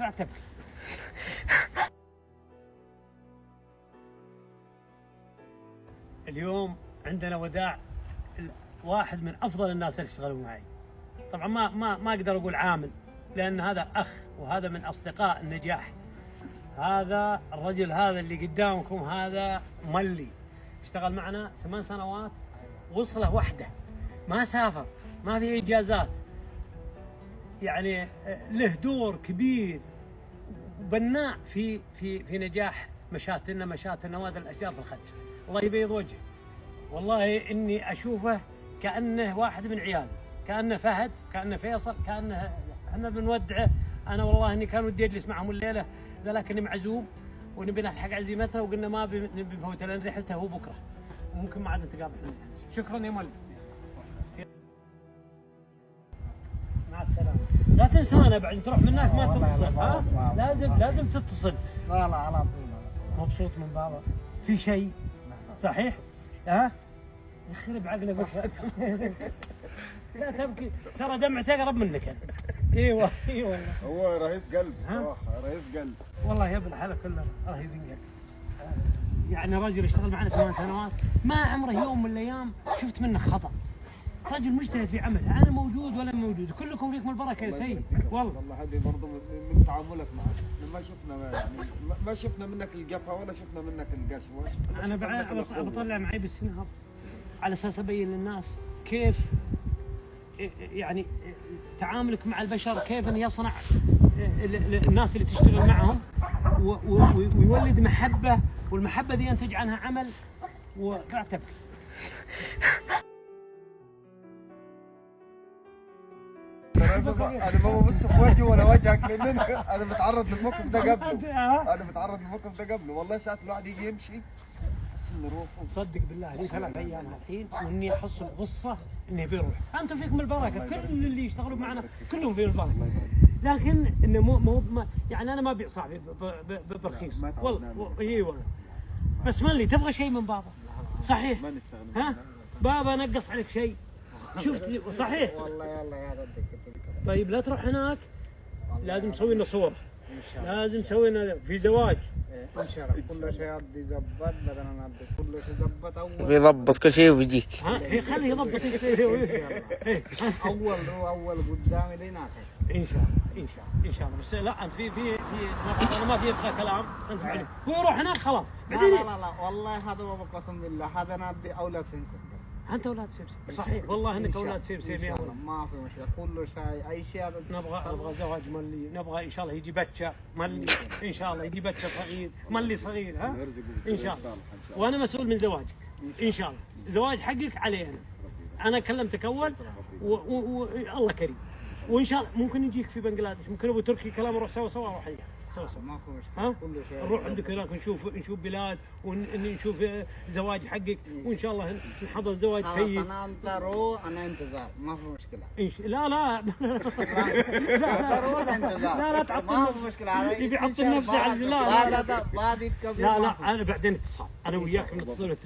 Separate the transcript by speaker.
Speaker 1: لا تبكي. اليوم عندنا وداع واحد من افضل الناس اللي اشتغلوا معي. طبعا ما اقدر اقول عامل، لان هذا اخ وهذا من اصدقاء النجاح. هذا الرجل هذا اللي قدامكم هذا ملي اشتغل معنا 8 سنوات، وصله وحده، ما سافر، ما في اجازات، يعني له دور كبير وبناء في نجاح مشات نوادي الاشجار في الخج. الله يبيض وجهه، والله اني اشوفه كانه واحد من عيالي، كانه فهد، كانه فيصل، كانه احنا بنودعه. انا والله اني كان ودي اجلس معهم الليله، لكني معزوم ونبي نلحق عزيمتنا، وقلنا ما نبي نفوت لان رحلته هو بكره وممكن ما عاد نتقابل. شكرا يا مولد، مع السلامه. لا تنسانا بعد تروح من هناك ما تتصل، ها؟ لازم تتصل.
Speaker 2: لا على طول.
Speaker 1: مبسوط من بابا؟ في شيء صحيح؟ ها؟ يخرب عقلك بك. لا تبكي، ترى دمعتي اقرب منك انا. ايوه
Speaker 3: هو رهيب قلب صراحه، رهيب قلب
Speaker 1: والله يا ابن الحلال كله رهيب قلب. يعني رجل اشتغل معنا 8 سنوات، ما عمره يوم من الايام شفت منه خطا. رجل مجتهد في عمله، انا موجود ولا موجود، كلكم فيكم البركه يا سيد.
Speaker 3: والله هذه برضه من تعاملك معنا، ما شفنا يعني ما شفنا منك القفا ولا شفنا منك القسوه.
Speaker 1: انا بطلع معي بالسناب على اساس ابين للناس كيف يعني تعاملك مع البشر، كيف انه يصنع الناس اللي تشتغل معهم ويولد محبه، والمحبه دي ينتج عنها عمل. ولا تبكي.
Speaker 3: انا ما ببص في وجهي ولا وجهك، لان انا متعرض للموقف ده قبله. انا متعرض للموقف ده قبله، والله ساعات الواحد يجي يمشي احس انه روحه.
Speaker 1: صدق بالله لي 3 ايام الحين واني احصل غصه انه بيروح. انتم فيكم البركه، كل اللي يشتغلوا معنا كلهم فيهم البركه، لكن انه مو يعني انا ما ابيع صاحبي برخيص والله. ايوه بس مالي تبغى شيء من بابا صحيح؟
Speaker 3: ما نستغنى.
Speaker 1: ها بابا نقص عليك شيء؟ شفت صحيح؟
Speaker 2: والله يلا يا ردك.
Speaker 1: طيب لا تروح هناك، لازم نسوي لنا صور، لازم نسوي لنا في زواج
Speaker 2: ان شاء الله. كل شيء يضبط بدنا نضبط كل شيء يضبط. اول
Speaker 4: بيضبط كل شيء وبيجيك.
Speaker 1: ها خليه يضبط
Speaker 2: اول قدامي لين اخر
Speaker 1: ان شاء الله ان شاء الله. بس لا انت في انا ما في ابغى كلام، انت معي ويروح هناك خلاص.
Speaker 2: لا والله هذا ما قسم بالله، هذا نادي اولاد سمسم بس.
Speaker 1: انت اولاد سمسم صحيح، والله انك اولاد سمسم يا ولد.
Speaker 2: ما في مشكله، كل شيء اي شيء هذا.
Speaker 1: نبغى زواج ملي، نبغى ان شاء الله يجي بچه ملي، ان شاء الله يجي بچه صغير ملي صغير، ها ان شاء الله. وانا مسؤول من زواجك ان شاء الله. زواج حقك علي انا كلمتك اول والله كريم، وان شاء الله ممكن نجيك في بنغلاديش، ممكن ابو تركي كلام نروح سوا اروح وياه سوا.
Speaker 2: ما في مشكله،
Speaker 1: ها
Speaker 2: كل شيء
Speaker 1: نروح عندك هناك نشوف بلاد ونشوف زواج حقك، وان شاء الله نحضر زواج سيد.
Speaker 2: انا انتظر، انا انتظار، ما في مشكله.
Speaker 1: لا لا تعطل،
Speaker 2: ما في مشكله.
Speaker 1: يبي يحط نفسه على
Speaker 2: لا بعد
Speaker 1: لا انا بعدين اتصال انا وياك نتصل.